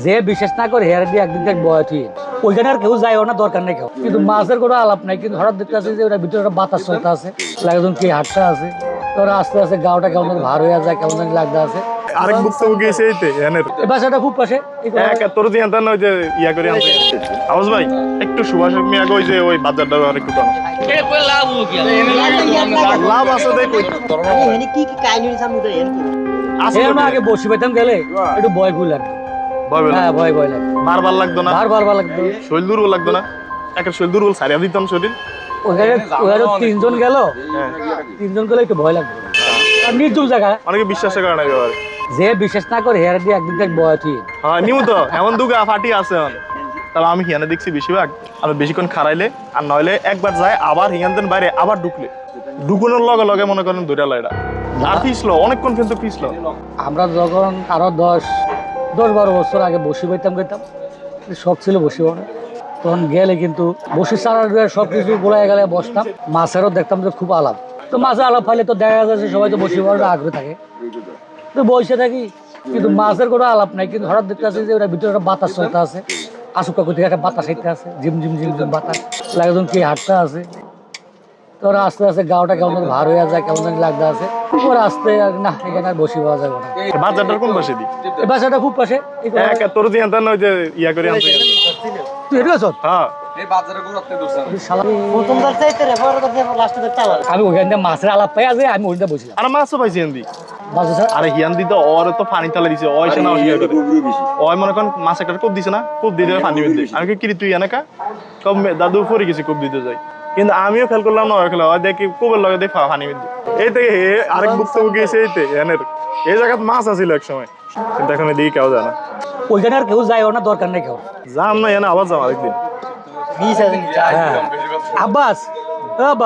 যে বিশেষ না করে হেয়ার দিয়ে একদিন দেখ বয় তুই ওইখানে আর কেউ যায় না, দরকার নেই কেউ, কিন্তু মাছের কোনো আলাপ নাই। কিন্তু হঠাৎ দেখতে আছে যে ওটা ভিতরে একটা বাতাস চলতে আছে, একজন কি হাঁটতে আছে, তো ওরা আস্তে আস্তে গাওটা কেমন জানি ভার হয়ে যায়, কেমন জানি লাগতে আছে। আরেক বুক তো গিয়েছে এইতে এনের এই বাসাটা খুব পাশে এক তোর দিয়ে আনতে ওই যে ইয়া করে আনতে আওয়াজ ভাই একটু সুভাষ মিয়া ওই যে ওই বাজারটা আর একটু টানো লাভ আছে দেখ কই কি কাহিনী সামনে তো আছে এর আগে বসি পেতাম গেলে একটু ভয় ভুল লাগতো। ভয় পেলাম। হ্যাঁ ভয় ভয় লাগতো, বারবার লাগতো না বারবার ভালো লাগতো। শরীর দুর্বল লাগতো না একটা শরীর দুর্বল সারিয়া দিতাম শরীর ওখানে তিনজন গেল, তিনজন গেলে একটু ভয় লাগতো। আর নির্জুম জায়গা, অনেকে বিশ্বাস করে না ব্যাপারে যে বিশেষ না করে হেয়ার দিয়ে একদিন দেখ বয় তুই হ্যাঁ নিউ তো এমন দুগা ফাটি আছে তাহলে আমি হিয়ানে দেখছি বেশিরভাগ আর বেশিক্ষণ খারাইলে আর নইলে একবার যায় আবার হিয়ানতেন বাইরে আবার ঢুকুনোর লগে লগে মনে করেন দুইটা লাইডা আর ফিসলো অনেকক্ষণ কিন্তু ফিসলো আমরা যখন আরো 10-12 বছর আগে বসি পাইতাম গেতাম, শখ ছিল বসি বানো, তখন গেলে কিন্তু বসি চালার সব কিছু গোলায় গেলে বসতাম। মাছেরও দেখতাম যে খুব আলাপ, তো মাছের আলাপ পাইলে তো দেখা যাচ্ছে সবাই তো বসি বানোর আগ্রহ থাকে, তো বসে থাকি, কিন্তু মাছের কোনো আলাপ নাই। কিন্তু হঠাৎ দেখতে আছে যে ওটা ভিতরে একটা বাতাস চলতে আছে, আসুক কাকু থেকে একটা বাতাস হাইতে আছে, ঝিম ঝিম ঝিম ঝিম বাতাস, একজন কি হাঁটতে আছে, তো ওরা আস্তে আস্তে গাওটা কেমন জানি ভার হয়ে যায়, কেমন জানি লাগতে আছে, ওরা আস্তে না এখানে আর বসি পাওয়া যাবে না। বাজারটার কোন পাশে দি এই বাসাটা খুব পাশে এক তোর দিয়ে আনতে ওই যে ইয়া করে আনতে তুই এটা আছো? হ্যাঁ প্রথমবার চাইতে রে বড় কথা লাস্ট করতে আবার আমি ওখান থেকে মাছের আলাপ পাই আছে, আমি ওইটা বসছিলাম আর মাছও পাইছি হিন্দি বাসা স্যার। আরে হিয়ান দিতে ওর তো পানি তালে দিছে ওই সে না অস্বীকার করে ওই মনে করেন মাছ একটা কোপ দিছে না, কোপ দিয়ে দেবে পানি মধ্যে আমি কি তুই এনেকা কব দাদু পরে গেছি কোপ দিতে যাই, কিন্তু আমিও খেয়াল করলাম না ওই খেলা ওই দেখি কোপের লগে দেখি পানি মধ্যে এই থেকে আরেক বুক তো গিয়েছে এইতে এনের এই জায়গায় মাছ আছিল এক সময়, কিন্তু এখন এদিকে কেউ যায় না, ওইখানে আর কেউ যায় না, দরকার নেই কেউ। যাম না এনে আবার যাম আরেকদিন বিশ আছে হ্যাঁ আব্বাস, আব্বাস